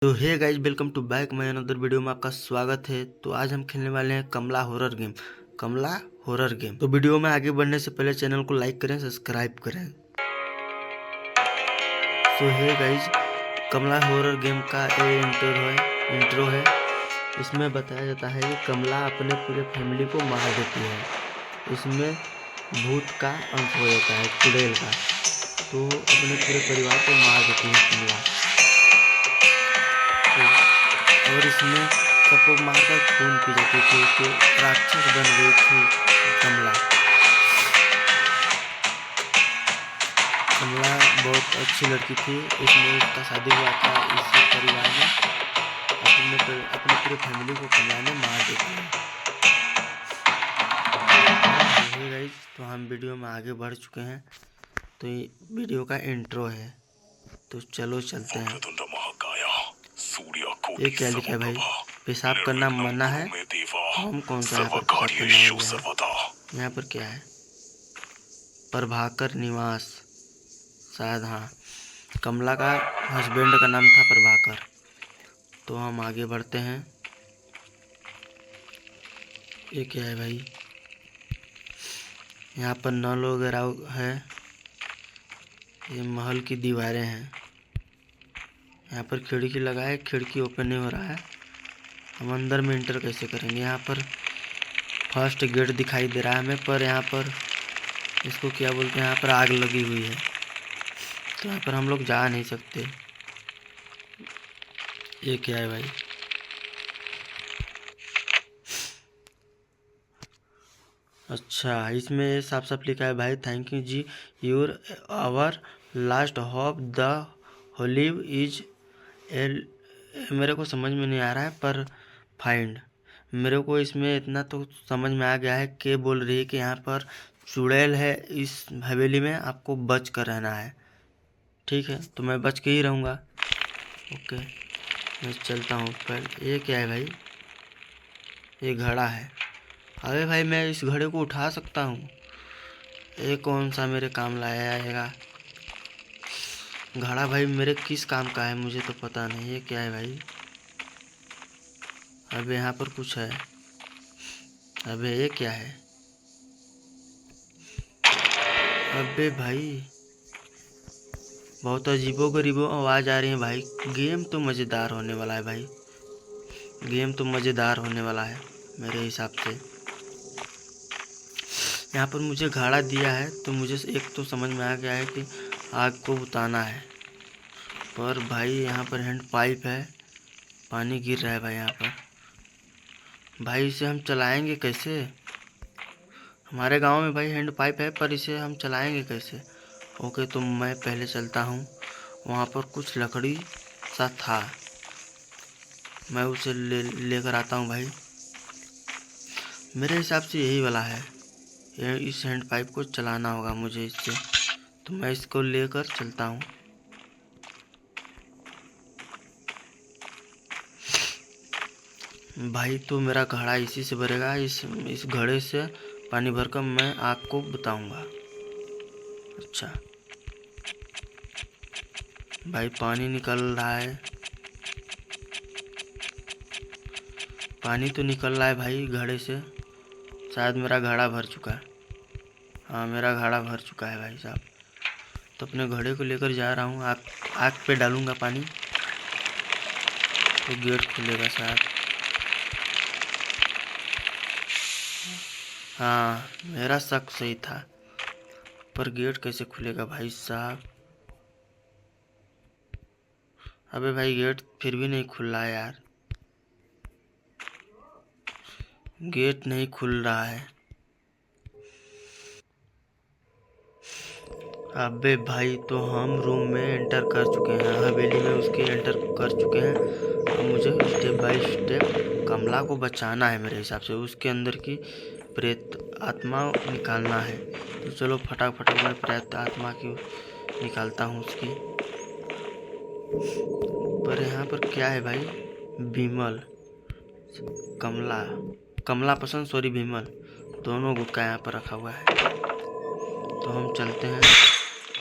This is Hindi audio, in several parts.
तो hey guys, welcome to back my another video में आपका स्वागत है। तो आज हम खेलने वाले हैं कमला हॉरर गेम। तो वीडियो में आगे बढ़ने से पहले चैनल को लाइक करें, सब्सक्राइब करें। तो हे गाइज, कमला हॉरर गेम का ये इंट्रो है। इसमें बताया जाता है कि कमला अपने पूरे फैमिली को मार देती है। इसमें भूत का अंश हो जाता है, चुड़ैल का। तो अपने पूरे परिवार को मार देती है कमला, और इसमें सबको मारकर खून पी जाती थी। तो राक्षस बन गई थी कमला। कमला बहुत अच्छी लड़की थी। इसमें उसका शादी हुआ था इसी परिवार में। अपने पूरे फैमिली को कमला ने मार देती है। तो हम वीडियो में आगे बढ़ चुके हैं। तो ये वीडियो का इंट्रो है, तो चलो चलते हैं। ये क्या लिखा है भाई? पेशाब करना मना है। हम कौन सा यहाँ पर पेशाब करना वाले हैं? यहाँ पर क्या है? प्रभाकर निवास, शायद। हाँ, कमला का हस्बैंड का नाम था प्रभाकर। तो हम आगे बढ़ते हैं। ये क्या है भाई? यहाँ पर नल वगैरह है। ये महल की दीवारें हैं। यहाँ पर खिड़की लगा है, खिड़की ओपन नहीं हो रहा है। हम अंदर में इंटर कैसे करेंगे? यहाँ पर फर्स्ट गेट दिखाई दे रहा है हमें, पर यहाँ पर इसको क्या बोलते हैं, यहाँ पर आग लगी हुई है। तो यहाँ पर हम लोग जा नहीं सकते। ये क्या है भाई? अच्छा, इसमें साफ साफ लिखा है भाई, थैंक यू जी, your hour last hope the होलिव इज एल। मेरे को समझ में नहीं आ रहा है, पर फाइंड। मेरे को इसमें इतना तो समझ में आ गया है कि बोल रही है कि यहाँ पर चुड़ैल है इस हवेली में, आपको बच कर रहना है। ठीक है, तो मैं बच के ही रहूँगा। ओके, मैं चलता हूँ। पहले ये क्या है भाई? ये घड़ा है। अरे भाई, मैं इस घड़े को उठा सकता हूँ। ये कौन सा मेरे काम लाएगा घड़ा? भाई मेरे किस काम का है मुझे तो पता नहीं। ये क्या है भाई? अब यहाँ पर कुछ है। अबे ये क्या है? अबे भाई, बहुत अजीबो गरीबो आवाज़ आ रही है भाई। गेम तो मज़ेदार होने वाला है भाई। गेम तो मज़ेदार होने वाला है मेरे हिसाब से। यहाँ पर मुझे घड़ा दिया है, तो मुझे एक तो समझ में आ गया है कि आग को बुताना है। पर भाई यहाँ पर हैंड पाइप है, पानी गिर रहा है भाई यहाँ पर। भाई इसे हम चलाएंगे कैसे? हमारे गांव में भाई हैंड पाइप है, पर इसे हम चलाएंगे कैसे? ओके, तो मैं पहले चलता हूँ। वहाँ पर कुछ लकड़ी सा था, मैं उसे लेकर आता हूँ भाई। मेरे हिसाब से यही वाला है। इस हैंड पाइप को चलाना होगा मुझे इससे। तो मैं इसको लेकर चलता हूँ। भाई तो मेरा घड़ा इसी से भरेगा। इस घड़े से पानी भरकर मैं आपको बताऊंगा। अच्छा भाई, पानी निकल रहा है। पानी तो निकल रहा है भाई घड़े से। शायद मेरा घड़ा भर चुका है। हाँ, मेरा घड़ा भर चुका है भाई साहब। तो अपने घड़े को लेकर जा रहा हूँ। आग पे डालूंगा पानी तो गेट खुलेगा शायद। हाँ, मेरा शक सही था, पर गेट कैसे खुलेगा भाई साहब? अबे भाई, गेट फिर भी नहीं खुल रहा है यार। गेट नहीं खुल रहा है। अबे भाई, तो हम रूम में एंटर कर चुके हैं, हवेली में उसके एंटर कर चुके हैं। अब मुझे स्टेप बाय स्टेप कमला को बचाना है। मेरे हिसाब से उसके अंदर की प्रेत आत्मा निकालना है। तो चलो फटाफट मैं प्रेत आत्मा की निकालता हूँ उसकी। पर यहाँ पर क्या है भाई? विमल, कमला, कमला पसंद, सॉरी विमल, दोनों गुटका यहाँ पर रखा हुआ है। तो हम चलते हैं।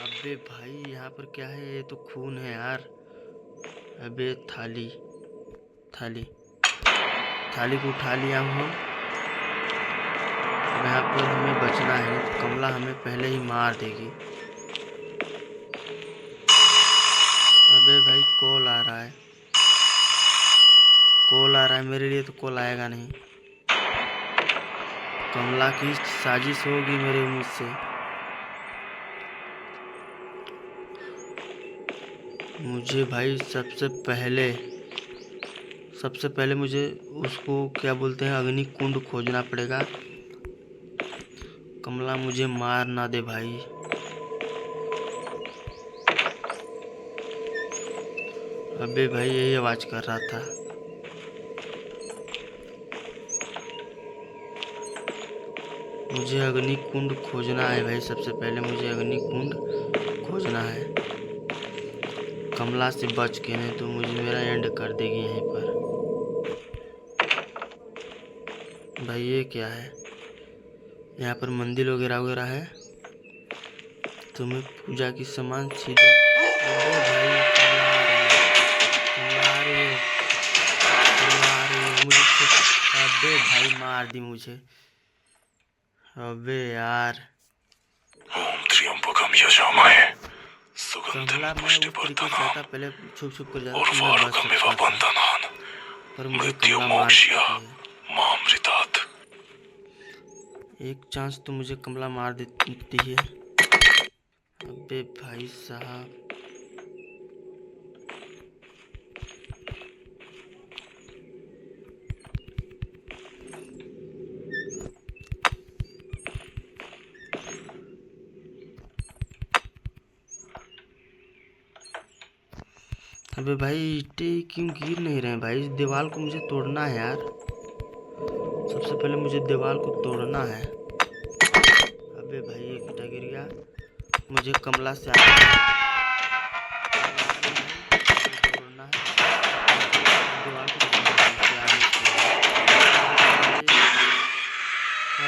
अबे भाई, यहाँ पर क्या है? ये तो खून है यार। अबे थाली थाली थाली को उठा लिया हूँ। अब यहाँ पर हमें बचना है, तो कमला हमें पहले ही मार देगी। अबे भाई कॉल आ रहा है, कॉल आ रहा है, मेरे लिए तो कॉल आएगा नहीं। कमला की साजिश होगी मेरे उम्मीद से। मुझे भाई सबसे पहले मुझे उसको क्या बोलते हैं, अग्नि कुंड खोजना पड़ेगा। कमला मुझे मार ना दे भाई। अबे भाई यही आवाज कर रहा था। मुझे अग्नि कुंड खोजना है भाई, सबसे पहले मुझे अग्नि कुंड खोजना है। कमला से बच के, नहीं तो मुझे मेरा एंड कर देगी यहीं पर। भाई ये क्या है, यहाँ पर मंदिर वगैरह वगैरह है, तो मैं पूजा की सामान सीधे। अबे भाई कमला आ रही है मुझे। अबे भाई मार दी मुझे। अबे यार कमला, मैं उस तरीके से जाता, पहले छुप छुप कर जाता तो मैं बच सकता था, पर मुझे कमला मार चुकी है। एक चांस तो मुझे कमला मार देती है। अबे भाई साहब, अबे भाई ईंटे क्यों गिर नहीं रहे हैं भाई। इस दीवार को मुझे तोड़ना है यार, सबसे पहले मुझे दीवार को तोड़ना है। अबे भाई एक ईंटा गिर गया। मुझे कमला से तोड़ना है, दीवार को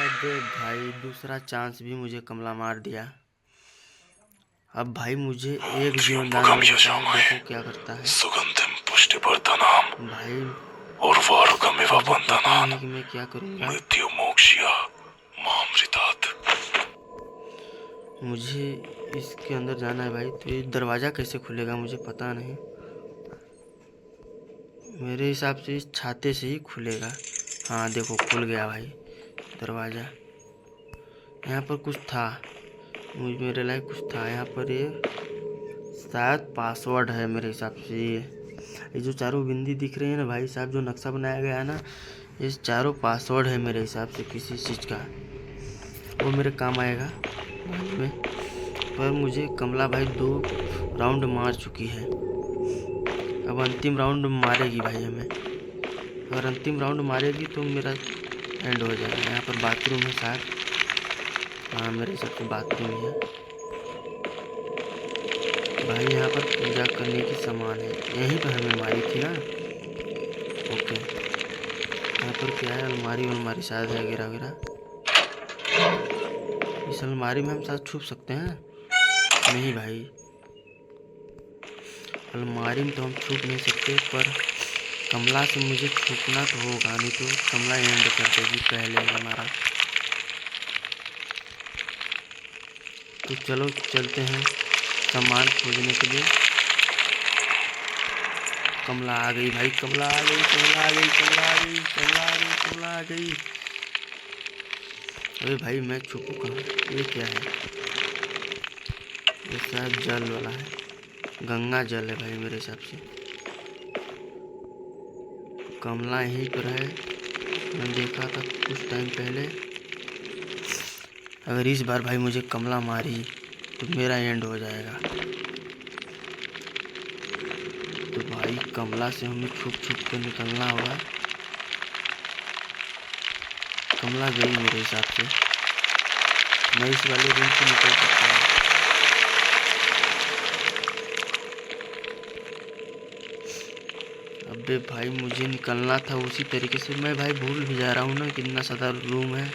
अबे भाई दूसरा चांस भी मुझे कमला मार दिया। अब भाई मुझे एक जीवनदान और बचा है, देखो क्या करता है भाई। पता नहीं कि मैं क्या करूँगा। मुझे इसके अंदर जाना है भाई, तो ये दरवाज़ा कैसे खुलेगा मुझे पता नहीं। मेरे हिसाब से इस छाते से ही खुलेगा। हाँ देखो खुल गया भाई दरवाज़ा। यहाँ पर कुछ था, मेरे लायक कुछ था यहाँ पर। ये शायद पासवर्ड है मेरे हिसाब से। ये जो चारों बिंदी दिख रही है ना भाई साहब, जो नक्शा बनाया गया है ना, ये चारों पासवर्ड है मेरे हिसाब से किसी चीज़ का। वो मेरे काम आएगा बाद में। पर मुझे कमला भाई 2 राउंड मार चुकी है, अब अंतिम राउंड मारेगी भाई हमें। अगर अंतिम राउंड मारेगी तो मेरा एंड हो जाएगा। यहाँ पर बाथरूम है शायद, हाँ मेरे हिसाब से बाथरूम है भाई। यहाँ पर पूजा करने की सामान है, यहीं पर हमें मारी थी ना। ओके यहाँ पर क्या है, अलमारी शायद है गिरा गिरा। इस अलमारी में हम साथ छुप सकते हैं? नहीं भाई, अलमारी में तो हम छुप नहीं सकते, पर कमला से मुझे छुपना तो होगा, नहीं तो कमला एंड कर देगी पहले हमारा। तो चलो चलते हैं सामान खोजने के लिए। कमला आ गई भाई, कमला आ गई, कमला आ गई, कमला आ गई, कमला आ गई, कमला आ गई। अरे भाई मैं छुपू कहाँ? ये क्या है? ये शायद जल वाला है, गंगा जल है भाई मेरे हिसाब से। कमला यहीं पर है, मैं देखा था कुछ टाइम पहले। अगर इस बार भाई मुझे कमला मारी तो मेरा एंड हो जाएगा। तो भाई कमला से हमें छुप छुप कर निकलना होगा। कमला गई मेरे हिसाब से, मैं इस वाले रूम से निकल सकता हूँ। अबे भाई मुझे निकलना था उसी तरीके से, मैं भाई भूल भी जा रहा हूँ ना कितना सारा रूम है।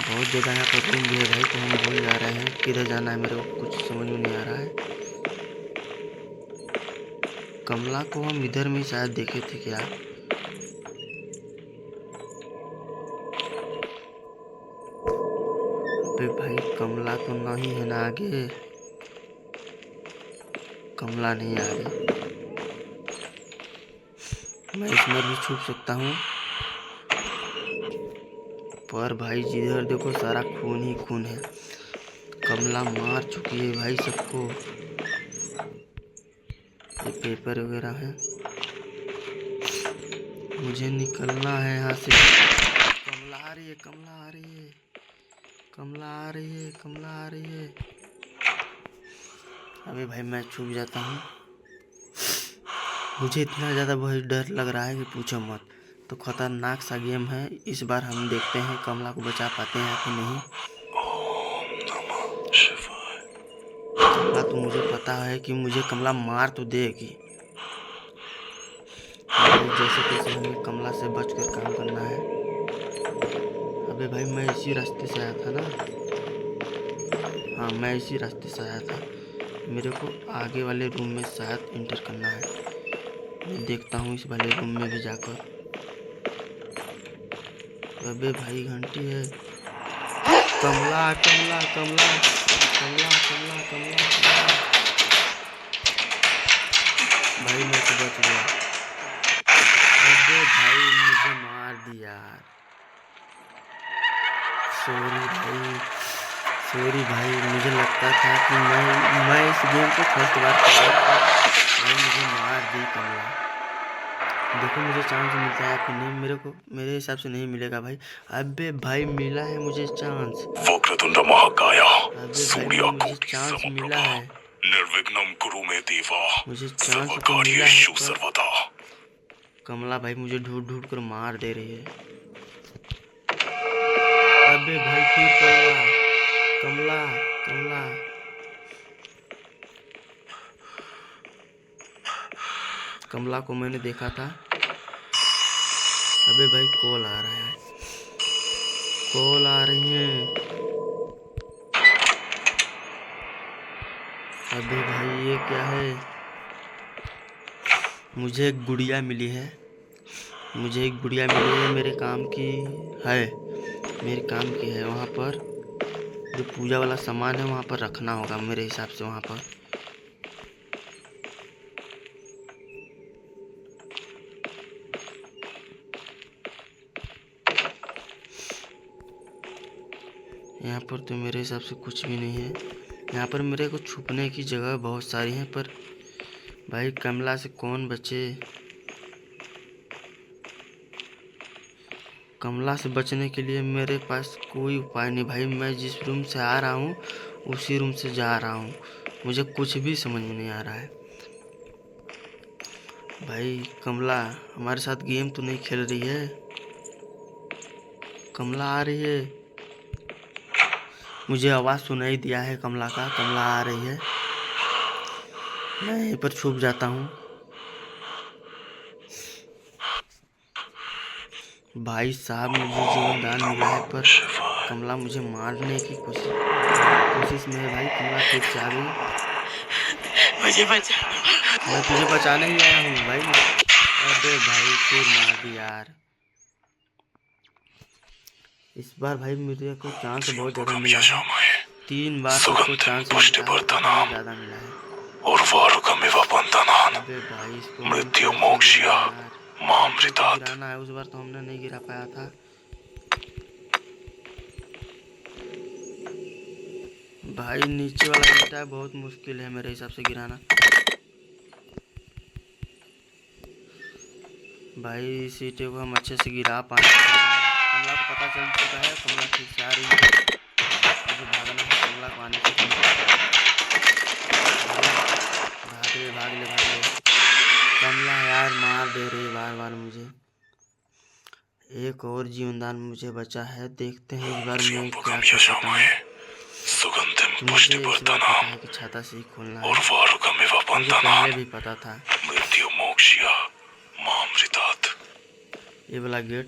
बहुत जगह यहाँ पर रूम भी है भाई, तो हम भूल जा रहे हैं किधर जाना है, मेरे को कुछ समझ में नहीं आ रहा है। कमला को हम इधर में शायद देखे थे क्या? अबे भाई कमला तो नहीं है ना आगे, कमला नहीं आगे। मैं इसमें भी छुप सकता हूँ, पर भाई जिधर देखो सारा खून ही खून है। कमला मार चुकी है भाई सबको। ये पेपर वगैरह है, मुझे निकलना है यहाँ से। कमला आ रही है, कमला आ रही है, कमला आ रही है, कमला आ रही है। अबे भाई मैं छुप जाता हूँ। मुझे इतना ज़्यादा बहुत डर लग रहा है कि पूछो मत। तो खतरनाक सा गेम है। इस बार हम देखते हैं कमला को बचा पाते हैं कि नहीं। कमला तो मुझे पता है कि मुझे कमला मार तो देगी। जैसे तैसे हमें कमला से बचकर काम करना है। अबे भाई मैं इसी रास्ते से आया था ना। हाँ मैं इसी रास्ते से आया था। मेरे को आगे वाले रूम में शायद इंटर करना है। मैं देखता हूँ इस वाले रूम में भी जाकर। अबे भाई घंटी है। कमला कमला कमला कमला कमला कमला कमला। भाई मैं तो बच गया। अबे भाई मुझे मार दिया यार। सॉरी भाई मुझे लगता था कि मैं इस गेम को फर्स्ट बार खेला। भाई मुझे मार दी कमला। देखो मुझे चांस मिलता है कि नहीं, मेरे हिसाब से नहीं मिलेगा भाई। अबे भाई मिला है मुझे चांस। वक्रतुंड महाकाय मुझे चांस मिला है। निर्विघ्नं कुरु मे देवा मुझे चांस तो मिला है सर्वदा। कमला भाई मुझे ढूंढ ढूंढ कर मार दे रही है। अबे भाई फिर कमला कमला कमला। कमला को मैंने देखा था। अबे भाई कॉल आ रहा है, कॉल आ रही है। अबे भाई ये क्या है? मुझे एक गुड़िया मिली है। मुझे एक गुड़िया मिली है, मेरे काम की है। मेरे काम की है। वहाँ पर जो पूजा वाला सामान है वहाँ पर रखना होगा मेरे हिसाब से। वहाँ पर यहाँ पर तो मेरे हिसाब से कुछ भी नहीं है। यहाँ पर मेरे को छुपने की जगह बहुत सारी हैं, पर भाई कमला से कौन बचे? कमला से बचने के लिए मेरे पास कोई उपाय नहीं भाई। मैं जिस रूम से आ रहा हूँ उसी रूम से जा रहा हूँ। मुझे कुछ भी समझ में नहीं आ रहा है। भाई कमला हमारे साथ गेम तो नहीं खेल रही है? कमला आ रही है। मुझे आवाज़ सुनाई दिया है कमला का। कमला आ रही है। मैं यहीं पर छुप जाता हूँ। भाई साहब मुझे जीवन दान मिला है, पर कमला मुझे मारने की कोशिश में है। भाई कमला फिर से आ गई। मुझे बचा। मैं तुझे बचाने ही आया हूँ भाई। अबे भाई फिर मार दिया यार। इस बार भाई मेरे को चांस बहुत ज़्यादा मिला है। 3 बार सबको चांस ज़्यादा मिला है। और अबे भाई इसको मृत्यु मोक्षया मामृतात्। गिराना है। उस बार तो हमने नहीं गिरा पाया था। भाई नीचे वाला ईंटा बहुत मुश्किल है मेरे हिसाब से गिराना। भाई इस ईंटे को हम अच्छे से गिरा पाए। कमला को पता चल चुका है। कमला ठीक से आ रही है। मुझे भागना है कमला को आने से पहले। भाग ले। कमला यार मार दे रही बार बार मुझे। एक और जीवनदान मुझे बचा है। देखते हैं इस बार मैं क्या कर सकता हूँ। मुझे इस बार पता है कि छाता से ही खोलना है। मुझे पहले भी पता था। मृत्यु मोक्षया मामृतात्। ये वाला गेट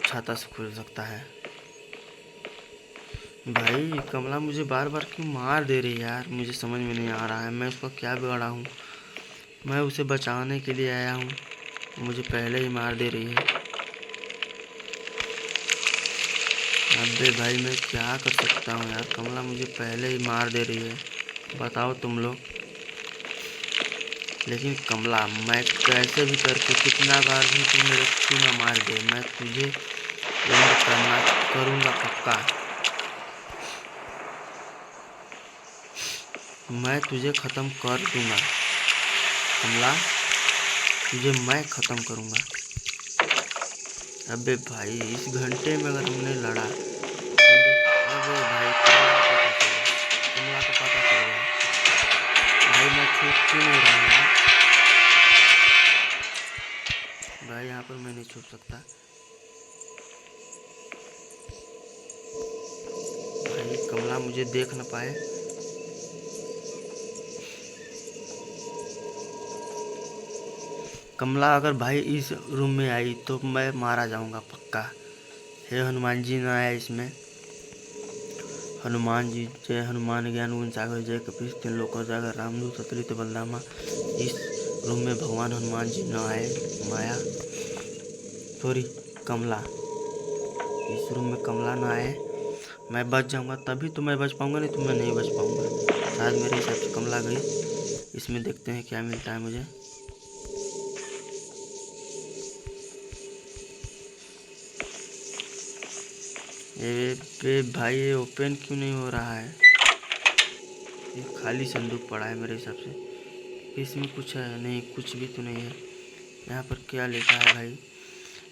छाता से खुल सकता है। भाई कमला मुझे बार बार क्यों मार दे रही है यार? मुझे समझ में नहीं आ रहा है मैं उसको क्या बिगाड़ा हूँ। मैं उसे बचाने के लिए आया हूँ, मुझे पहले ही मार दे रही है। अबे भाई मैं क्या कर सकता हूँ यार, कमला मुझे पहले ही मार दे रही है, बताओ तुम लोग। लेकिन कमला मैं कैसे भी करके कितना बार भी तू मेरे को ना मार दे, मैं तुझे एंड करना करूँगा पक्का। मैं तुझे ख़त्म कर दूँगा कमला, तुझे मैं ख़त्म करूँगा। अबे भाई इस घंटे में अगर हमने लड़ा तो अबे भाई कमला को पता चल गया। भाई मैं छूट क्यों नहीं रहा हूँ भाई, यहाँ पर मैं नहीं छूट सकता भाई, कमला मुझे देख ना पाए। कमला अगर भाई इस रूम में आई तो मैं मारा जाऊंगा पक्का। हे हनुमान जी ना आया इसमें। हनुमान जी जय हनुमान ज्ञान गुण सागर जय कपीस तीन लोकों जागर रामदूत अतुलित बलधामा। इस रूम में भगवान हनुमान जी न आए। माया सॉरी कमला, इस रूम में कमला ना आए, मैं बच जाऊंगा तभी तो मैं बच पाऊंगा, नहीं तो मैं नहीं बच पाऊंगा। शायद मेरे हिसाब से कमला गई। इसमें देखते हैं क्या मिलता है मुझे। ये भाई ये ओपन क्यों नहीं हो रहा है? ये खाली संदूक पड़ा है मेरे हिसाब से। इसमें कुछ है नहीं, कुछ भी तो नहीं है। यहाँ पर क्या लिखा है भाई?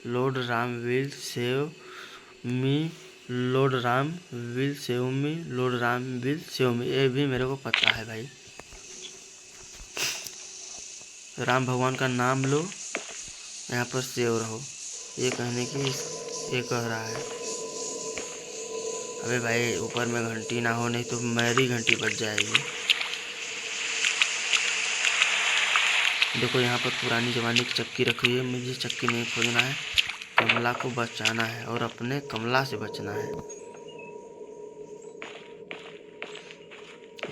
Lord Ram will save me, Lord Ram will save me, Lord Ram will save me. ये भी मेरे को पता है भाई। राम भगवान का नाम लो, यहाँ पर सेव रहो, ये कहने की ये कह रहा है। अबे भाई ऊपर में घंटी ना हो, नहीं तो मेरी घंटी बज जाएगी। देखो यहाँ पर पुरानी ज़माने की चक्की रखी है, मुझे चक्की नहीं खोजना है, कमला को बचाना है और अपने कमला से बचना है।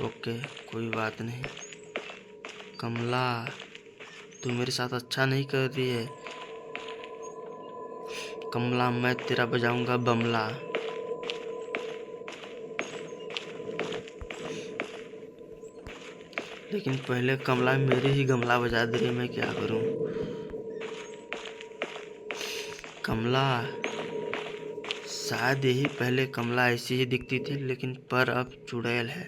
ओके कोई बात नहीं। कमला तू मेरे साथ अच्छा नहीं कर रही है कमला, मैं तेरा बजाऊंगा बमला। लेकिन पहले कमला मेरी ही गमला बजा दे रही, मैं क्या करूं? कमला शायद यही पहले कमला ऐसी ही दिखती थी, लेकिन पर अब चुड़ैल है।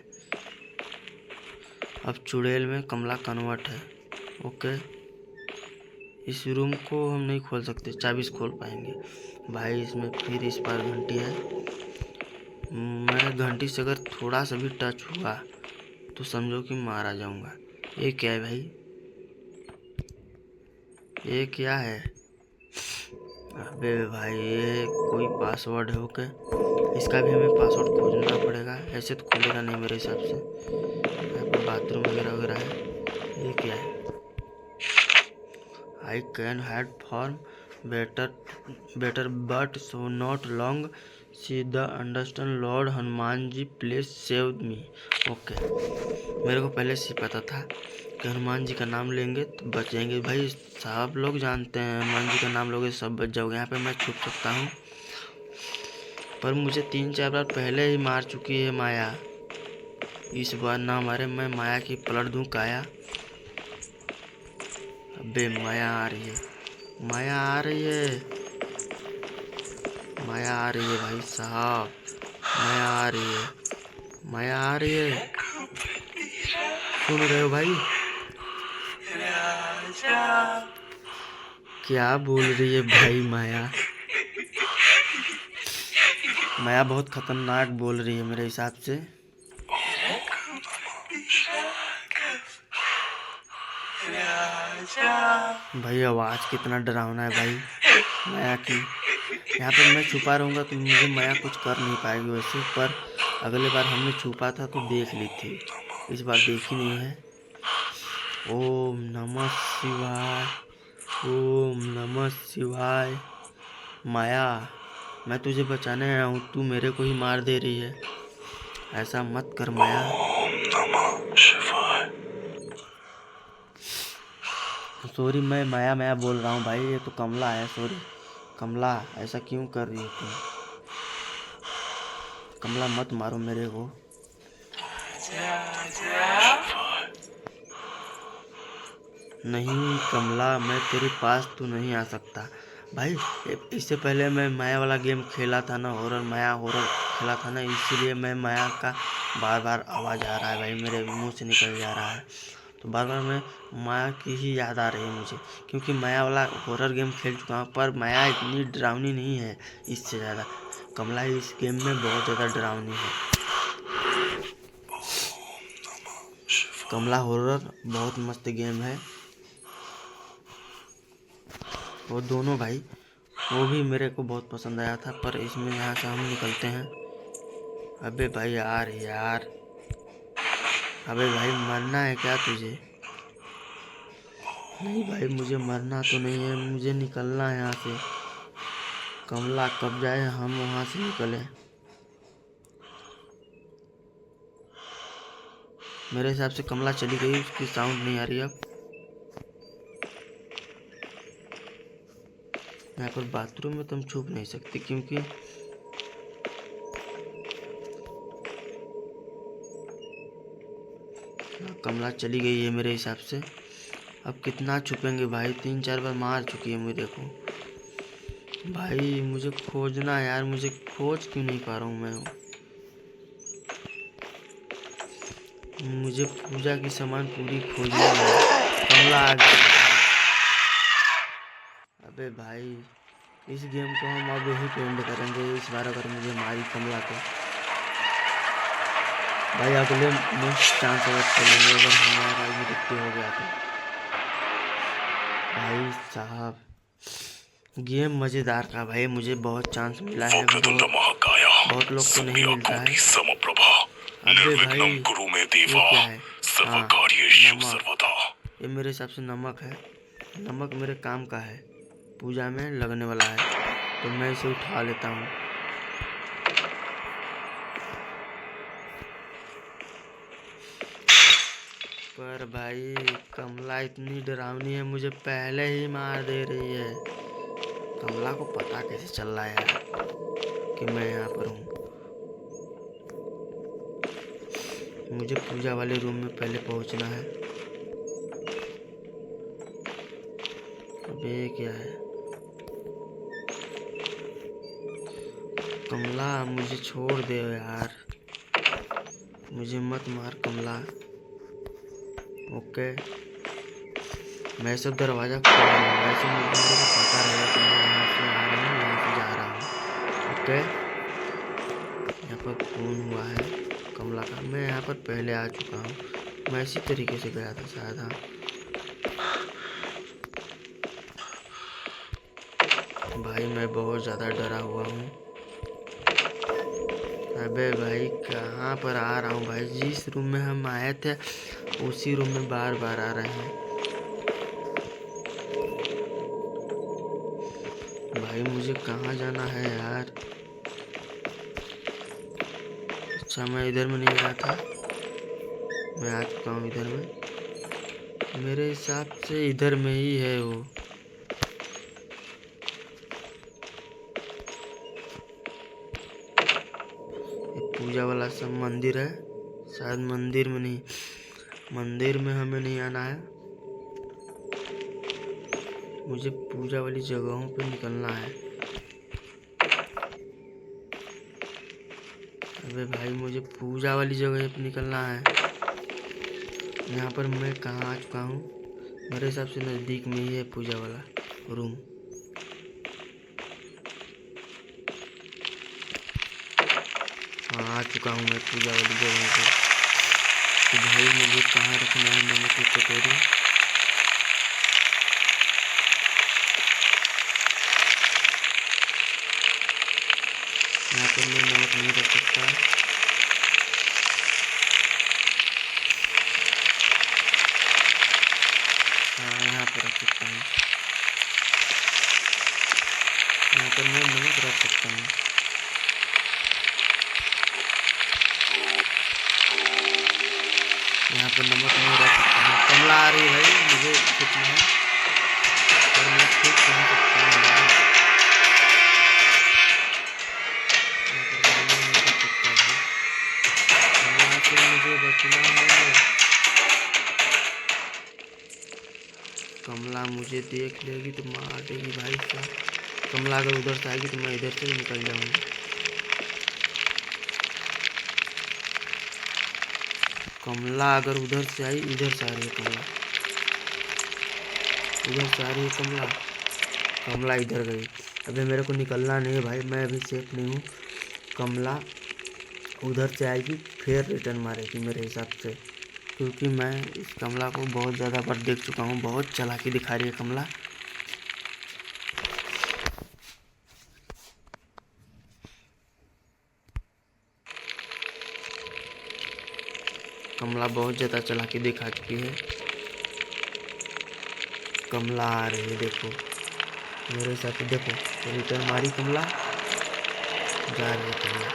अब चुड़ैल में कमला कन्वर्ट है। ओके इस रूम को हम नहीं खोल सकते, चाबी से खोल पाएंगे भाई। इसमें फिर इस पर घंटी है, मैं घंटी से अगर थोड़ा सा भी टच हुआ तो समझो कि मारा जाऊंगा। ये क्या है भाई? ये क्या है? अबे भाई ये कोई पासवर्ड है। ओके इसका भी हमें पासवर्ड खोजना पड़ेगा, ऐसे तो खुलेगा नहीं मेरे हिसाब से। यहाँ पर बाथरूम वगैरह वगैरह है। ये क्या है? I can had form better but so not long see the understand lord Hanuman ji please save me. Okay मेरे को पहले से पता था कि हनुमान जी का नाम लेंगे तो बच जाएंगे भाई, सब लोग जानते हैं हनुमान जी का नाम लोगे सब बच जाओगे। यहाँ पे मैं छुप सकता हूँ, पर मुझे 3-4 बार पहले ही मार चुकी है माया। इस बार ना मारे, मैं माया की पलट दूँ काया। अबे माया आ रही है, माया आ रही है, माया आ रही है भाई साहब, माया आ रही है, माया आ रही है। सुन रहे हो भाई? क्या बोल रही है भाई माया? माया बहुत खतरनाक बोल रही है मेरे हिसाब से। भाई आवाज़ कितना डरावना है भाई माया की। यहाँ पर मैं छुपा रहूँगा तो मुझे माया कुछ कर नहीं पाएगी वैसे, पर अगले बार हमने छुपा था तो देख ली थी, इस बार देखी नहीं है। ओम नमः शिवाय, ओम नमः शिवाय। माया मैं तुझे बचाने आया हूँ, तू मेरे को ही मार दे रही है, ऐसा मत कर माया। ओम नमः शिवाय। सॉरी, मैं माया माया बोल रहा हूँ भाई, ये तो कमला है। सॉरी कमला, ऐसा क्यों कर रही हो तुम? कमला मत मारो मेरे को। नहीं कमला, मैं तेरे पास तो नहीं आ सकता भाई। इससे पहले मैं माया वाला गेम खेला था ना, हॉरर, माया हॉरर खेला था ना, इसीलिए मैं माया का बार बार आवाज़ आ रहा है भाई, मेरे मुंह से निकल जा रहा है। तो बार बार मैं माया की ही याद आ रही है मुझे, क्योंकि माया वाला हॉरर गेम खेल चुका हूँ, पर माया इतनी डरावनी नहीं है इससे ज़्यादा। कमला इस गेम में बहुत ज़्यादा डरावनी है। कमला हॉरर बहुत मस्त गेम है। वो दोनों भाई, वो भी मेरे को बहुत पसंद आया था, पर इसमें यहाँ से हम निकलते हैं। अबे भाई यार यार, अबे भाई मरना है क्या तुझे? नहीं भाई, मुझे मरना तो नहीं है, मुझे निकलना है यहाँ से। कमला कब जाए हम वहाँ से निकले? मेरे हिसाब से कमला चली गई, उसकी साउंड नहीं आ रही अब। यहाँ पर बाथरूम में तुम छुप नहीं सकते, क्योंकि कमला चली गई है मेरे हिसाब से। अब कितना छुपेंगे भाई, 3-4 बार मार चुकी है मेरे को। भाई मुझे खोजना है यार, मुझे खोज क्यों नहीं पा रहा हूँ मैं? मुझे पूजा की सामान पूरी खोजनी है। कमला आ गई। अबे भाई, इस गेम को हम अब यहीं पे एंड करेंगे इस बार, अगर मुझे मारी कमला तो। भाई अगले नेक्स्ट चांस अगर चलेंगे, अगर हमारा मृत्यु हो गया तो। भाई साहब, गेम मज़ेदार था भाई, मुझे बहुत चांस मिला है, बहुत लोग को नहीं मिलता है। अबे भाई ये क्या है? हाँ नमक, ये मेरे हिसाब से नमक है। नमक मेरे काम का है, पूजा में लगने वाला है, तो मैं इसे उठा लेता हूँ। पर भाई कमला इतनी डरावनी है, मुझे पहले ही मार दे रही है। कमला को पता कैसे चल रहा है यार कि मैं यहाँ पर हूँ? मुझे पूजा वाले रूम में पहले पहुँचना है। अबे क्या है? कमला मुझे छोड़ दे यार, मुझे मत मार कमला। ओके, मैं सब दरवाज़ा खोल रहा हूँ, वैसे मुझे को पता रहेगा कि मैं यहाँ से आ रहा हूँ, यहाँ से जा रहा हूँ। ओके, यहाँ पर खून हुआ है कमला का, मैं यहाँ पर पहले आ चुका हूँ, मैं इसी तरीके से गया था शायद। हाँ भाई, मैं बहुत ज़्यादा डरा हुआ हूँ। अबे भाई कहाँ पर आ रहा हूँ भाई? जिस रूम में हम आए थे उसी रूम में बार बार आ रहे हैं। भाई मुझे कहाँ जाना है यार? अच्छा, मैं इधर में नहीं आया था, मैं आ चुका हूँ इधर में। मेरे हिसाब से इधर में ही है वो। पूजा वाला सब मंदिर है, शायद मंदिर में नहीं, मंदिर में हमें नहीं आना है, मुझे पूजा वाली जगहों पे निकलना है। अबे भाई मुझे पूजा वाली जगह पे निकलना है। यहाँ पर मैं कहाँ आ चुका हूँ? मेरे हिसाब से नज़दीक में ही है पूजा वाला रूम। हाँ आ चुका हूँ मैं पूजा वाली जगह पे। तो भाई मुझे कहाँ रखना है नमक की कटोरी? यहाँ पर मैं नमक नहीं रख सकता। हाँ यहाँ पर रख सकता हूँ, यहाँ पर मैं नमक रख सकता हूँ। यहाँ पर नमक नहीं रख सकता हूँ। कमला आ रही है भाई, मुझे कितना है? कमला मुझे देख लेगी तो मार देगी भाई साहब। कमला अगर उधर से आएगी तो मैं इधर से ही निकल जाऊंगा। कमला अगर उधर से आई, इधर से आ रही है कमला, इधर से आ रही है कमला। कमला इधर गई। अबे मेरे को निकलना नहीं है भाई, मैं अभी सेफ नहीं हूँ। कमला उधर से आएगी फिर रिटर्न मारेगी मेरे हिसाब से, क्योंकि मैं इस कमला को बहुत ज़्यादा बार देख चुका हूँ। बहुत चालाकी दिखा रही है कमला। कमला बहुत ज़्यादा चालाकी दिखा चुकी है। कमला आ रही है, देखो मेरे हिसाब से। देखो रिटर्न मारी कमला, जा रही है कमला।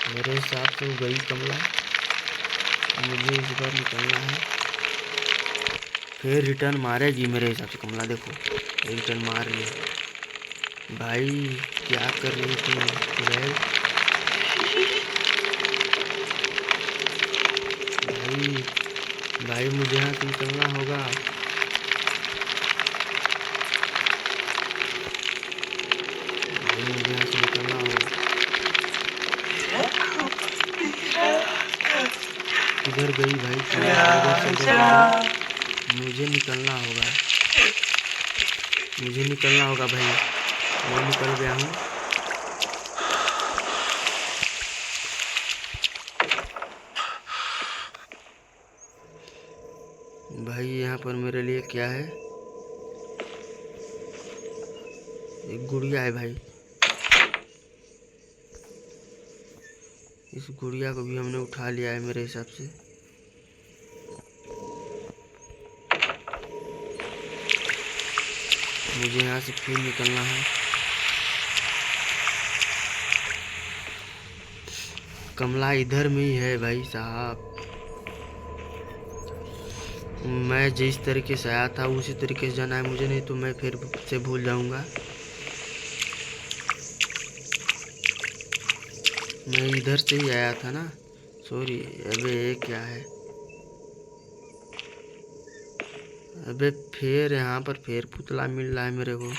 मेरे हिसाब से वो गई कमला। मुझे इस बार निकलना है, फिर रिटर्न मारेगी मेरे हिसाब से कमला। देखो रिटर्न मार रही है। भाई क्या कर रही है तुम भाई? भाई मुझे यहाँ से निकलना होगा। भाई मुझे यहाँ से निकलना होगा। किधर गई भाई? मुझे निकलना होगा, मुझे निकलना होगा भाई। मैं निकल गया हूँ। भाई यहाँ पर मेरे लिए क्या है? एक गुड़िया है भाई। इस गुड़िया को भी हमने उठा लिया है मेरे हिसाब से। मुझे यहाँ से फिर निकलना है। कमला इधर में ही है भाई साहब। मैं जिस तरीके से आया था उसी तरीके से जाना है मुझे, नहीं तो मैं फिर से भूल जाऊंगा। मैं इधर से ही आया था ना, सॉरी। अबे ये क्या है? अबे फिर यहाँ पर फिर पुतला मिल रहा है मेरे को।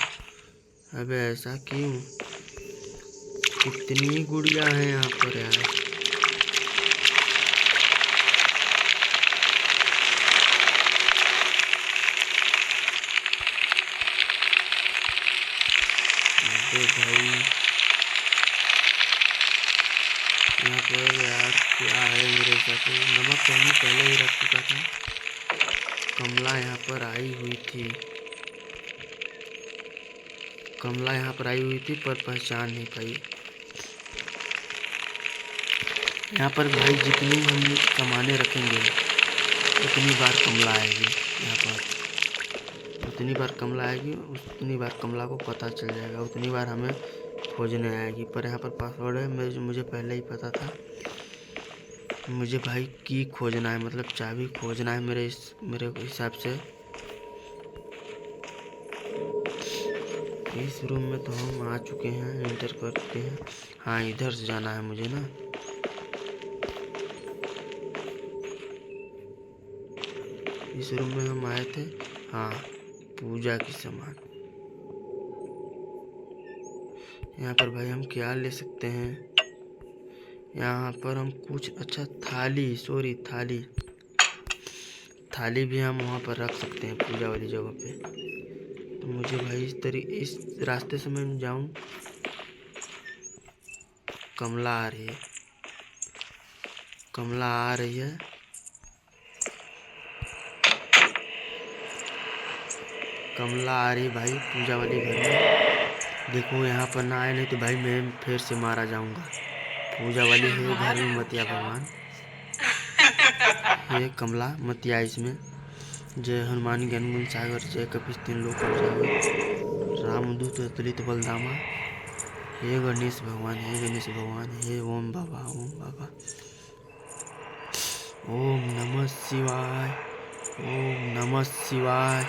अबे ऐसा क्यों? कितनी गुड़िया हैं यहाँ पर यार। अबे भाई यहाँ पर यार क्या है? मेरे हिसाब से नमक तो हमने पहले ही रख चुका था। कमला यहाँ पर आई हुई थी, कमला यहाँ पर आई हुई थी पर पहचान नहीं पाई। यहाँ पर भाई जितनी हम सामानें रखेंगे उतनी बार कमला आएगी। यहाँ पर उतनी बार कमला आएगी, उतनी बार कमला को पता चल जाएगा, उतनी बार हमें खोजने आएगी। पर यहाँ पर पासवर्ड है, मुझे पहले ही पता था। मुझे भाई की खोजना है, मतलब चाबी खोजना है मेरे हिसाब से। इस रूम में तो हम आ चुके हैं, एंटर करते हैं। हाँ इधर से जाना है मुझे ना। इस रूम में हम आए थे। हाँ पूजा की सामान। यहाँ पर भाई हम क्या ले सकते हैं? यहाँ पर हम कुछ अच्छा थाली, सॉरी थाली भी हम वहाँ पर रख सकते हैं पूजा वाली जगह पे। तो मुझे भाई इस रास्ते से मैं जाऊँ। कमला आ रही है, कमला आ रही है। कमला आ रही भाई पूजा वाली घर में। देखो यहाँ पर ना आए, नहीं तो भाई मैं फिर से मारा जाऊंगा। पूजा वाली है घर में, मतिया भगवान। ये कमला मतिया इसमें। जय हनुमान ज्ञान गुण सागर, जय कपीस तीन लोक उजागर, रामदूत अतुलित बलधामा। हे गणेश भगवान, हे गणेश भगवान, हे ओम बाबा, ओम बाबा। ओम नमः शिवाय, ओम नमः शिवाय,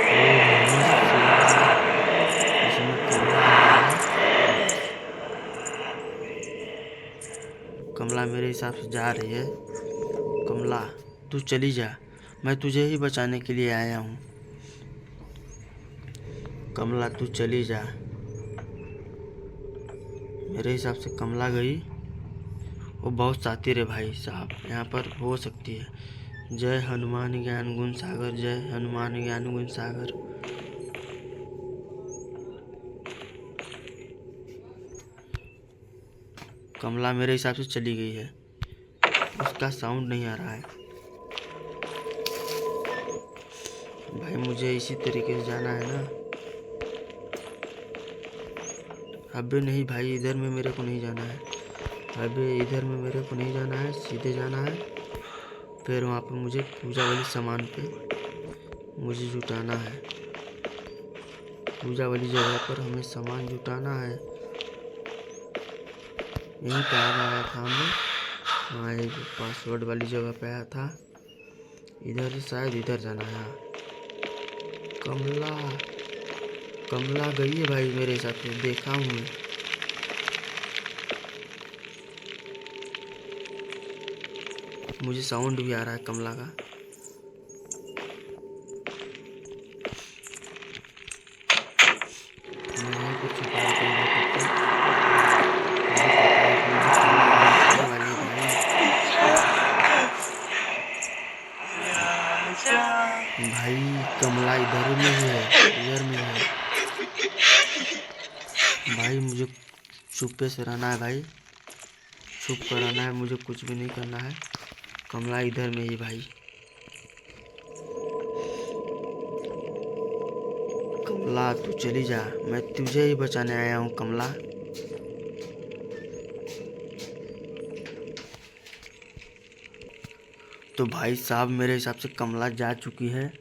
ओम नमः शिवाय। इसमें कमला मेरे हिसाब से जा रही है। कमला तू चली जा, मैं तुझे ही बचाने के लिए आया हूँ। कमला तू चली जा। मेरे हिसाब से कमला गई। वो बहुत शातिर है भाई साहब, यहाँ पर हो सकती है। जय हनुमान ज्ञान गुण सागर, जय हनुमान ज्ञान गुण सागर। कमला मेरे हिसाब से चली गई है, उसका साउंड नहीं आ रहा है। भाई मुझे इसी तरीके से जाना है ना। अबे नहीं भाई, इधर में मेरे को नहीं जाना है। अबे इधर में मेरे को नहीं जाना है, सीधे जाना है। फिर वहाँ पर मुझे पूजा वाली सामान पे मुझे जुटाना है। पूजा वाली जगह पर हमें सामान जुटाना है। यहीं पे आया था हमें। हाँ, एक पासवर्ड वाली जगह पे आया था। इधर से शायद इधर जाना है। कमला कमला गई है भाई मेरे हिसाब से, देखा हूँ मैं। मुझे साउंड भी आ रहा है कमला का। मैं यहीं पर छुपा रहता हूँ तब तक। मुझे पता है कि मुझे कमला देखने वाली है भाई। भाई कमला इधर में ही है, इधर में ही है। भाई मुझे चुप्पे से रहना है भाई, चुप कर रहना है, मुझे कुछ भी नहीं करना है। कमला इधर में ही भाई। कमला तू चली जा, मैं तुझे ही बचाने आया हूँ कमला। तो भाई साहब मेरे हिसाब से कमला जा चुकी है।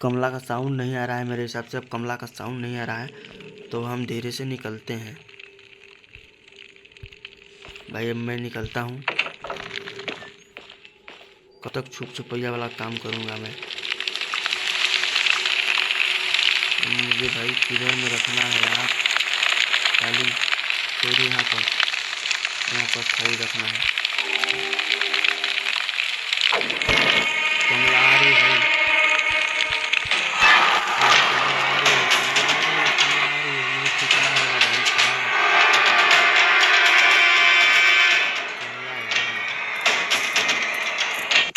कमला का साउंड नहीं आ रहा है मेरे हिसाब से। अब कमला का साउंड नहीं आ रहा है तो हम धीरे से निकलते हैं। भाई अब मैं निकलता हूँ। कब तक छुप छुपैया वाला काम करूँगा मैं। मुझे भाई किधर में रखना है यार, खाली थोड़ी यहाँ पर खाली रखना है। कमला आ रही भाई,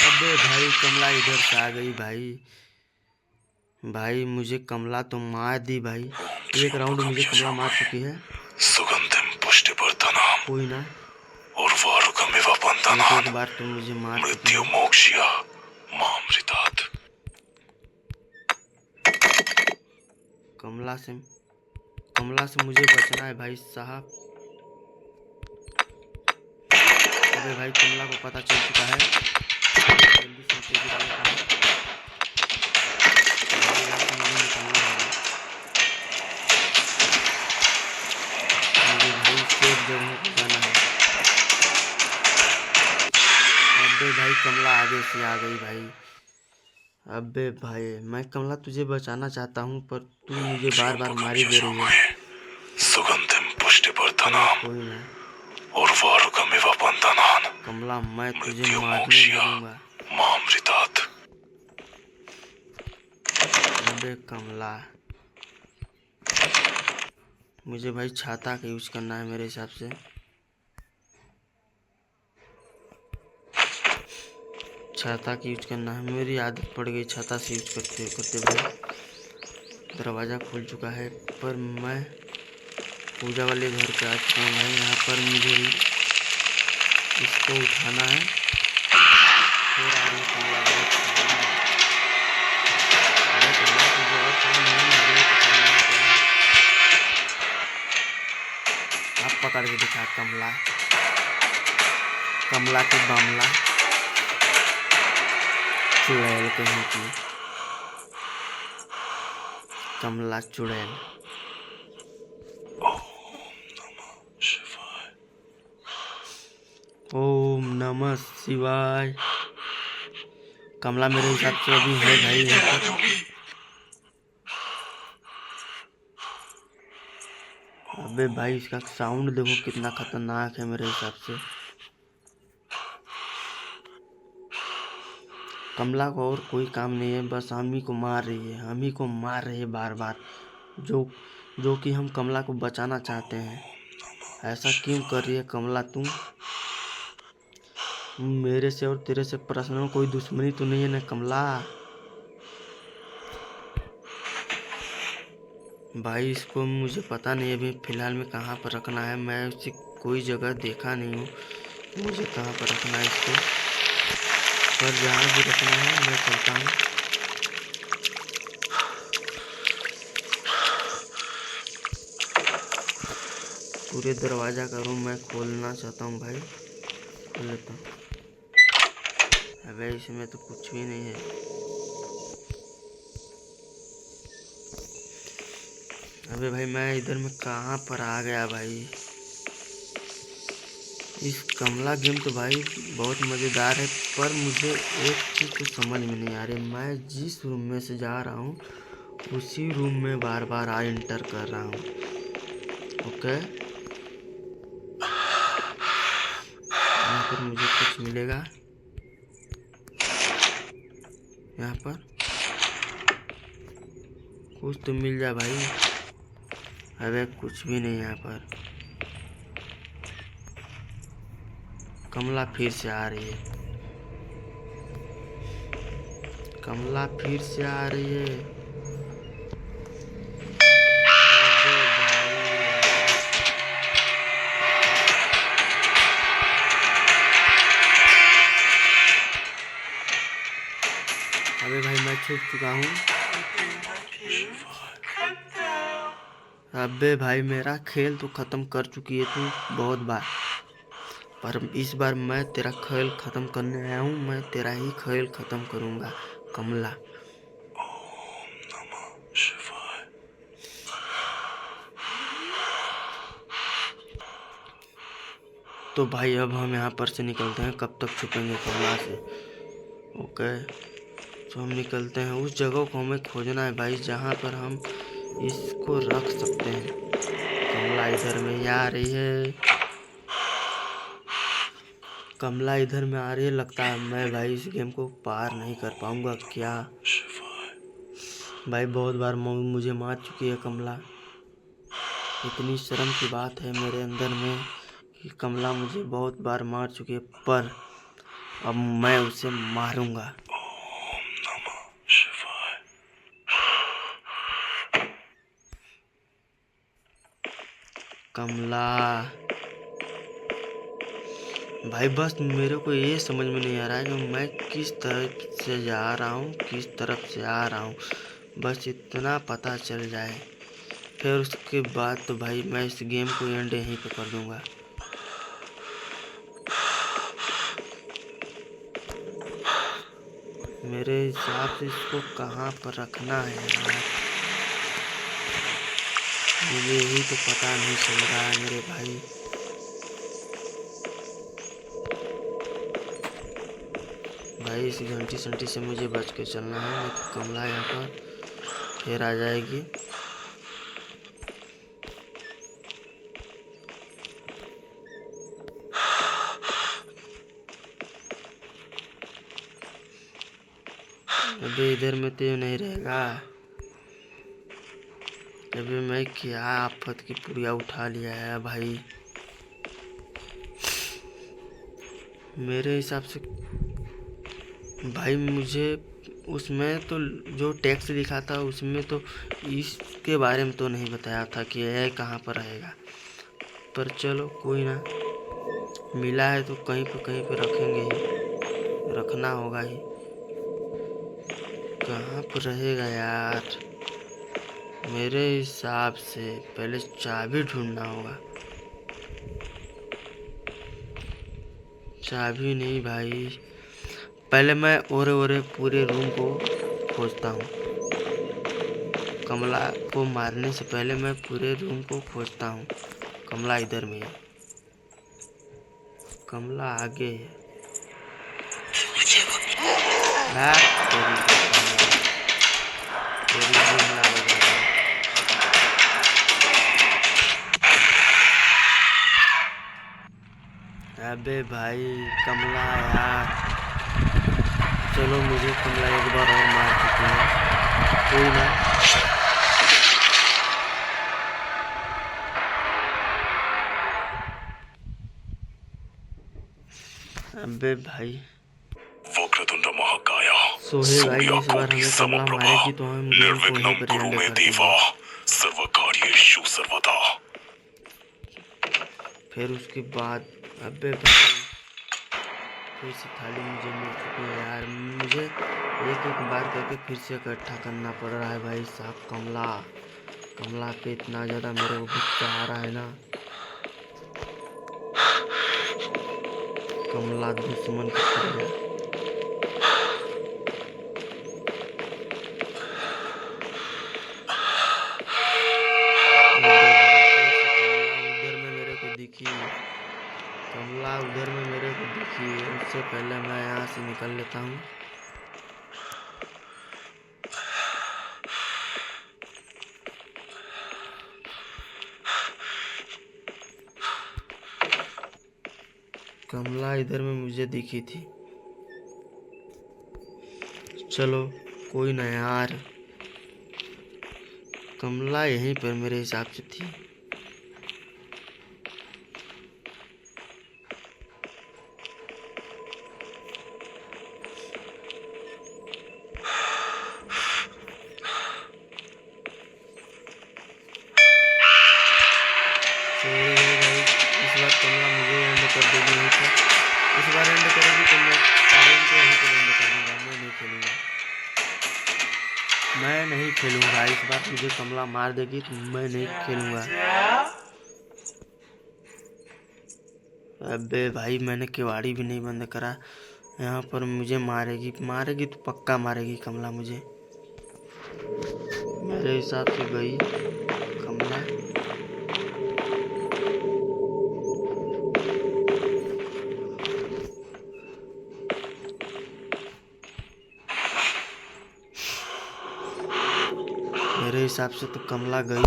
अबे भाई कमला इधर से आ गई भाई। भाई मुझे कमला तो मार दी भाई। एक राउंड मुझे कमला मार चुकी है। सुगंधिम पुष्टिवर्धनम कोई ना, उर्वारुकमिव एक बंधनान् बार तो मुझे मार चुकी मृत्यु है। मोक्ष्य मामृतात्। कमला से मुझे बचना है भाई साहब। अबे भाई कमला को पता चल चुका है। जल्दी से तेजी से लेता हूँ। भाई यहाँ से मुझे निकलना होगा। मुझे भाई सेफ जगह पे जाना है। अबे भाई कमला आगे से आ गई भाई। अबे भाई मैं कमला तुझे बचाना चाहता हूँ पर तू मुझे बार बार मार ही दे रही है। सुगंधिम चलो पुष्टिवर्धनम कोई ना, उर्वारुकमिव बंधनान् कमला मैं तुझे मृत्यु मारने मोक्ष्य नहीं दूंगा। मामृतात्। अबे कमला, मुझे भाई छाता का यूज करना है मेरे हिसाब से। छाता की यूज करना है, मेरी आदत पड़ गई छाता से यूज करते करते भाई। दरवाज़ा खुल चुका है पर मैं पूजा वाले घर पे आ चुका हूँ भाई। यहाँ पर मुझे इसको उठाना है। फिर आ रही है कमला भाई। अरे कमला तुझे और काम नहीं है, मुझे पकड़ना है क्या? अब पकड़ के दिखा कमला, कमला की मामला चुड़ैल कहीं की, कमला चुड़ैल। ओम नमः शिवाय। कमला मेरे हिसाब से अभी है भाई यहाँ पर। अबे भाई इसका साउंड देखो कितना खतरनाक है मेरे हिसाब से। कमला को और कोई काम नहीं है, बस हम ही को मार रही है, हम ही को मार रही है बार बार, जो जो कि हम कमला को बचाना चाहते हैं। ऐसा क्यों कर रही है कमला तुम? मेरे से और तेरे से पर्सनल कोई दुश्मनी तो नहीं है ना कमला? भाई इसको मुझे पता नहीं अभी फ़िलहाल में कहाँ पर रखना है, मैं उसे कोई जगह देखा नहीं हूँ मुझे कहाँ पर रखना है इसको, पर जहाँ भी रखना है मैं चलता हूँ। पूरे दरवाज़ा का रूम मैं खोलना चाहता हूँ भाई, खोल लेता हूँ। अबे इसमें तो कुछ भी नहीं है। अबे भाई मैं इधर में कहाँ पर आ गया भाई? इस कमला गेम तो भाई बहुत मज़ेदार है, पर मुझे एक चीज़ तो समझ में नहीं आ रही, मैं जिस रूम में से जा रहा हूँ उसी रूम में बार बार एंटर कर रहा हूँ। ओके, यहाँ पर मुझे कुछ मिलेगा, यहाँ पर कुछ तो मिल जाए भाई। अबे कुछ भी नहीं यहाँ पर। कमला फिर से आ रही है, कमला फिर से आ रही है। अबे भाई मैं छुप चुका हूँ। अबे भाई मेरा खेल तो ख़त्म कर चुकी है तू बहुत बार, पर इस बार मैं तेरा खेल ख़त्म करने आया हूँ, मैं तेरा ही खेल ख़त्म करूँगा कमला। तो भाई अब हम यहाँ पर से निकलते हैं, कब तक छुपेंगे कमला से? ओके, तो हम निकलते हैं। उस जगह को हमें खोजना है भाई जहाँ पर हम इसको रख सकते हैं। कमला इधर में ही आ रही है, कमला इधर में आ रही है। लगता है मैं भाई इस गेम को पार नहीं कर पाऊँगा क्या? भाई बहुत बार मुझे मार चुकी है कमला। इतनी शर्म की बात है मेरे अंदर में कि कमला मुझे बहुत बार मार चुकी है, पर अब मैं उसे मारूंगा। कमला भाई बस मेरे को ये समझ में नहीं आ रहा है कि मैं किस तरफ से जा रहा हूँ, किस तरफ से आ रहा हूँ, बस इतना पता चल जाए, फिर उसके बाद तो भाई मैं इस गेम को एंड यहीं पे कर दूंगा। मेरे हिसाब से इसको कहाँ पर रखना है यार, मुझे यही तो पता नहीं चल रहा है मेरे भाई। भाई इस घंटी संटी से मुझे बच के चलना है, नहीं तो कमला यहाँ पर फिर आ जाएगी। अबे इधर में तो नहीं रहेगा। अबे मैं क्या आफत की पुड़िया उठा लिया है भाई। मेरे हिसाब से भाई मुझे उसमें तो जो टेक्स्ट लिखा था उसमें तो इसके बारे में तो नहीं बताया था कि यह कहाँ पर रहेगा, पर चलो कोई ना, मिला है तो कहीं पे रखेंगे ही, रखना होगा ही। कहाँ पर रहेगा यार? मेरे हिसाब से पहले चाबी ढूंढना होगा। चाबी नहीं भाई, पहले मैं ओरे पूरे रूम को खोजता हूँ। कमला को मारने से पहले मैं पूरे रूम को खोजता हूँ। कमला इधर में है, कमला आगे है। अबे भाई कमला यार, चलो मुझे कमला एक बार और मार चुकी है, कोई ना। अबे भाई वक्रतुंड महाकाय सो हे गाइस, इस बार हमें कमला मारेगी तो हम गेम को यहीं पर एंड कर देंगे। सर्वकार्येषु सर्वदा। फिर उसके बाद अबे भाई फिर से थाली मुझे मिल चुकी है यार। मुझे एक एक बार करके फिर से इकट्ठा करना पड़ रहा है भाई साहब। कमला पे इतना ज़्यादा मेरे को गुस्सा आ रहा है ना। कमला दुश्मन की तरह। कमला उधर में मेरे को दिखी। उससे पहले मैं यहाँ से निकल लेता हूँ। कमला इधर में मुझे दिखी थी। चलो कोई ना यार, कमला यहीं पर मेरे हिसाब से थी। इस बार कमला मुझे एंड कर देगी यहीं पर। इस बार एंड करेगी तो मैं गेम को यहीं पर एंड कर दूंगा। मैं नहीं खेलूंगा इस बार। मुझे कमला मार देगी तो मैं नहीं खेलूंगा। अबे भाई मैंने किवाड़ी भी नहीं बंद करा। यहाँ पर मुझे मारेगी तो पक्का मारेगी कमला मुझे। मेरे हिसाब से गई कमला। मेरे हिसाब से तो कमला गई।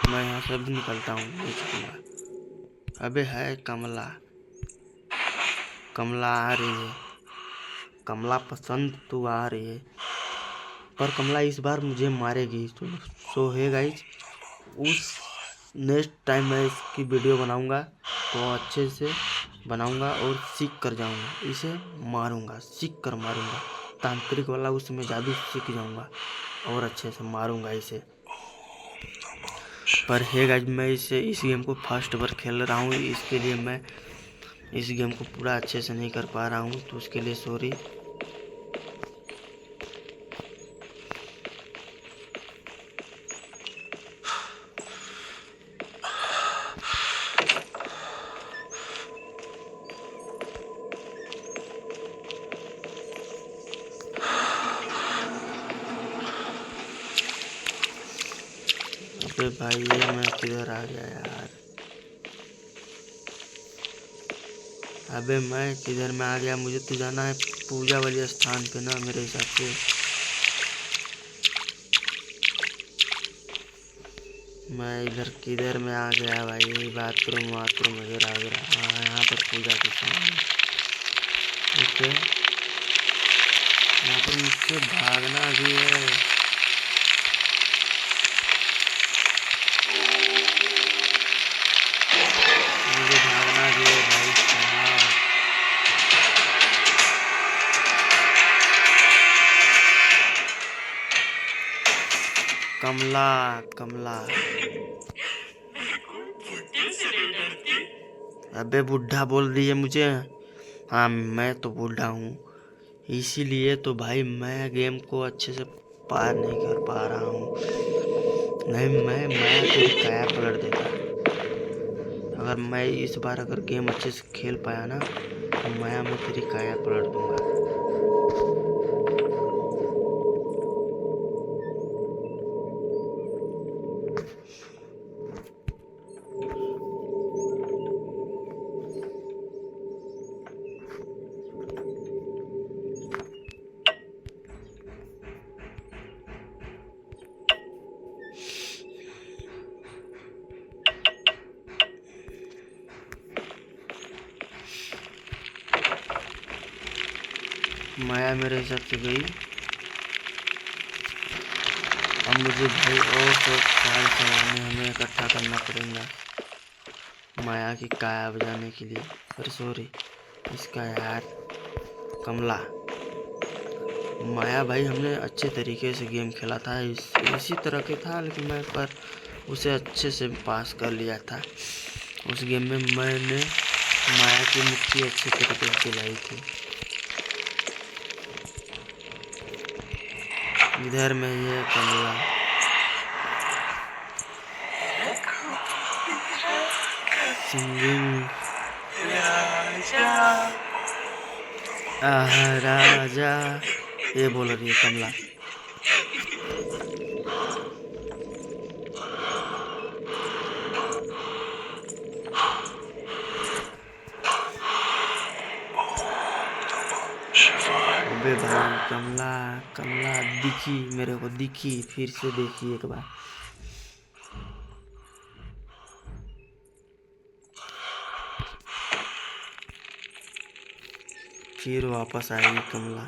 मैं यहाँ से भी निकलता हूँ, नहीं छूटूंगा। अबे है कमला आ रही है। कमला पसंद तो आ रही है, पर कमला इस बार मुझे मारेगी। सो है गाइस, उस नेक्स्ट टाइम मैं इसकी वीडियो बनाऊंगा तो अच्छे से बनाऊंगा और सीख कर जाऊंगा। इसे मारूंगा, सीख कर मारूंगा। तांत्रिक वाला उसमें जादू सीख जाऊंगा और अच्छे से मारूंगा इसे। पर है गाइस, मैं इस गेम को फर्स्ट बार खेल रहा हूँ, इसके लिए मैं इस गेम को पूरा अच्छे से नहीं कर पा रहा हूँ, तो उसके लिए सॉरी। अबे भाई ये मैं किधर आ गया यार। अबे मैं किधर में आ गया। मुझे तो जाना है पूजा वाले स्थान पे ना, मेरे हिसाब से। मैं इधर किधर में आ गया भाई। बाथरूम वगैरह। हाँ यहाँ पर पूजा के सामने। ओके, यहाँ पर मुझसे भागना भी है। मुझे भागना भी है भाई साहब। कमला अबे बुढ़ा बोल रही है मुझे। हाँ मैं तो बूढ़ा हूँ, इसीलिए तो भाई मैं गेम को अच्छे से पार नहीं कर पा रहा हूँ। नहीं मैं तेरी काया पलट देता। अगर मैं इस बार अगर गेम अच्छे से खेल पाया ना तो मैं तेरी काया पलट दूंगा। माया मेरे हिसाब से गई। अब मुझे भाई और तो सारे सामान हमें इकट्ठा करना पड़ेगा माया की काया बजाने के लिए। पर सॉरी इसका यार कमला माया भाई हमने अच्छे तरीके से गेम खेला था, इसी तरह के था, लेकिन मैं पर उसे अच्छे से पास कर लिया था। उस गेम में मैंने माया की मुक्ति अच्छे तरीके से लाई थी। इधर में ये कमला सिंगिंग आह राजा ये बोल रही है कमला। अबे भाई कमला कमला दिखी मेरे को, दिखी फिर से देखी एक बार। फिर वापस आएगी कमला।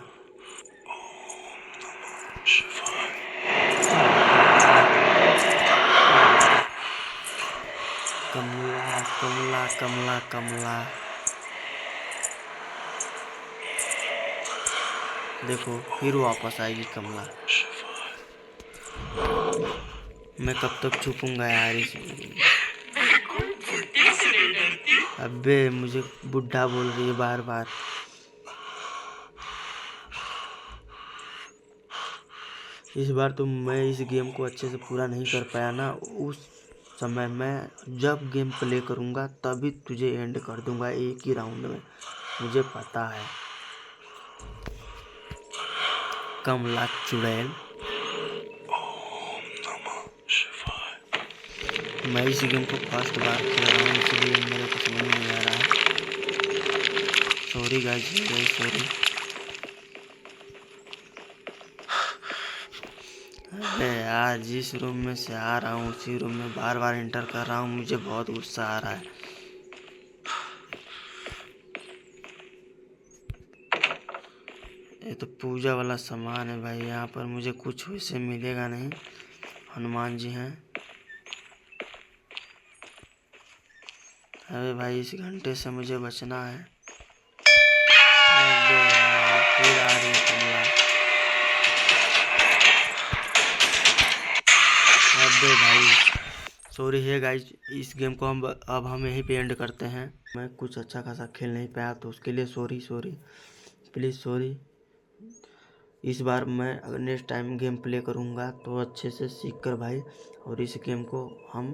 कमला कमला कमला कमला देखो फिर वापस आएगी कमला। मैं कब तक छुपूंगा यार इस। अबे मुझे बुढ़ा बोल रही है बार बार। इस बार तो मैं इस गेम को अच्छे से पूरा नहीं कर पाया ना, उस समय मैं जब गेम प्ले करूंगा तभी तुझे एंड कर दूंगा एक ही राउंड में, मुझे पता है। कमला चुड़ैल मैं इस गेम को फर्स्ट बार खेल रहा हूँ इसलिए मेरे को समझ नहीं आ रहा है। Sorry guys sorry. अबे यार जिस रूम में से आ रहा हूँ उसी रूम में बार बार एंटर कर रहा हूँ, मुझे बहुत गुस्सा आ रहा है। ये तो पूजा वाला सामान है भाई, यहाँ पर मुझे कुछ वैसे मिलेगा नहीं। हनुमान जी हैं। अबे भाई इस घंटे से मुझे बचना है। अबे यार फिर आ रही है कमला। अबे भाई सॉरी है गाइज, इस गेम को हम यहीं पे एंड करते हैं। मैं कुछ अच्छा खासा खेल नहीं पाया तो उसके लिए सॉरी प्लीज़ सॉरी। इस बार मैं अगर नेक्स्ट टाइम गेम प्ले करूँगा तो अच्छे से सीख कर भाई, और इस गेम को हम